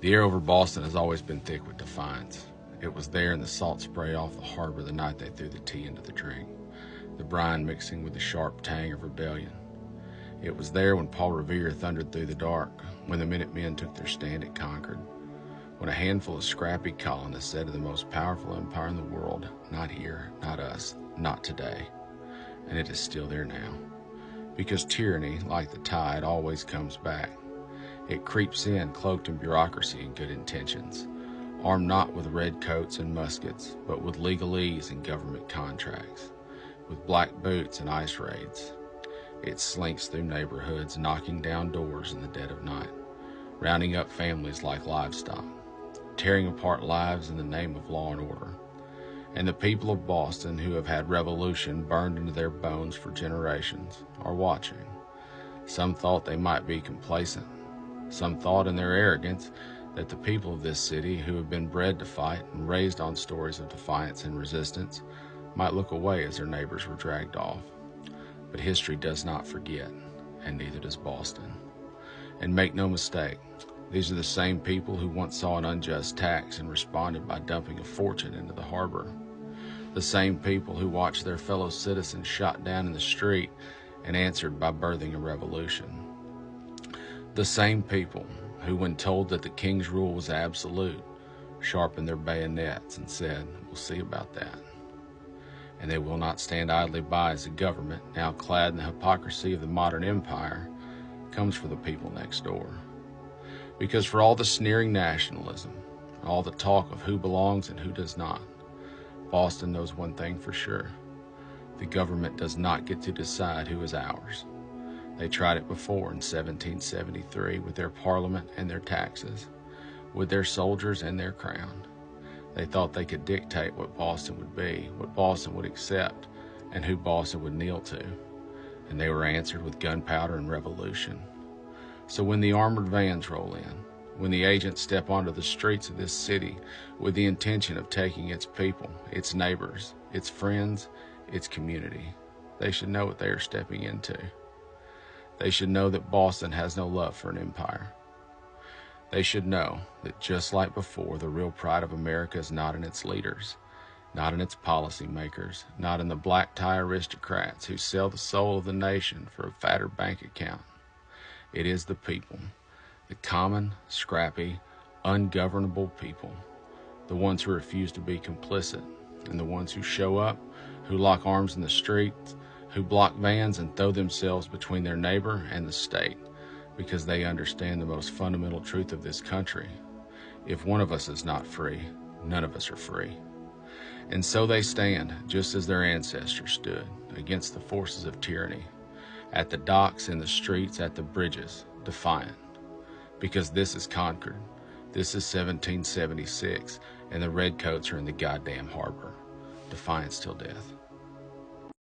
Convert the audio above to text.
The air over Boston has always been thick with defiance. It was there in the salt spray off the harbor the night they threw the tea into the drink, the brine mixing with the sharp tang of rebellion. It was there when Paul Revere thundered through the dark, when the Minutemen took their stand at Concord, when a handful of scrappy colonists said to the most powerful empire in the world, "Not here, not us, not today." And it is still there now. Because tyranny, like the tide, always comes back. It creeps in cloaked in bureaucracy and good intentions, armed not with red coats and muskets, but with legalese and government contracts, with black boots and ice raids. It slinks through neighborhoods, knocking down doors in the dead of night, rounding up families like livestock, tearing apart lives in the name of law and order. And the people of Boston, who have had revolution burned into their bones for generations, are watching. Some thought they might be complacent. Some thought in their arrogance that the people of this city, who have been bred to fight and raised on stories of defiance and resistance, might look away as their neighbors were dragged off. But history does not forget, and neither does Boston. And make no mistake, these are the same people who once saw an unjust tax and responded by dumping a fortune into the harbor. The same people who watched their fellow citizens shot down in the street and answered by birthing a revolution. The same people who, when told that the king's rule was absolute, sharpened their bayonets and said, "We'll see about that." And they will not stand idly by as the government, now clad in the hypocrisy of the modern empire, comes for the people next door. Because for all the sneering nationalism, all the talk of who belongs and who does not, Boston knows one thing for sure. The government does not get to decide who is ours. They tried it before in 1773 with their parliament and their taxes, with their soldiers and their crown. They thought they could dictate what Boston would be, what Boston would accept, and who Boston would kneel to. And they were answered with gunpowder and revolution. So when the armored vans roll in, when the agents step onto the streets of this city with the intention of taking its people, its neighbors, its friends, its community, they should know what they are stepping into. They should know that Boston has no love for an empire. They should know that just like before, the real pride of America is not in its leaders, not in its policymakers, not in the black-tie aristocrats who sell the soul of the nation for a fatter bank account. It is the people, the common, scrappy, ungovernable people, the ones who refuse to be complicit, and the ones who show up, who lock arms in the streets, who block vans and throw themselves between their neighbor and the state, because they understand the most fundamental truth of this country. If one of us is not free, none of us are free. And so they stand, just as their ancestors stood, against the forces of tyranny, at the docks, in the streets, at the bridges, defiant. Because this is Concord, this is 1776, and the redcoats are in the goddamn harbor. Defiance till death.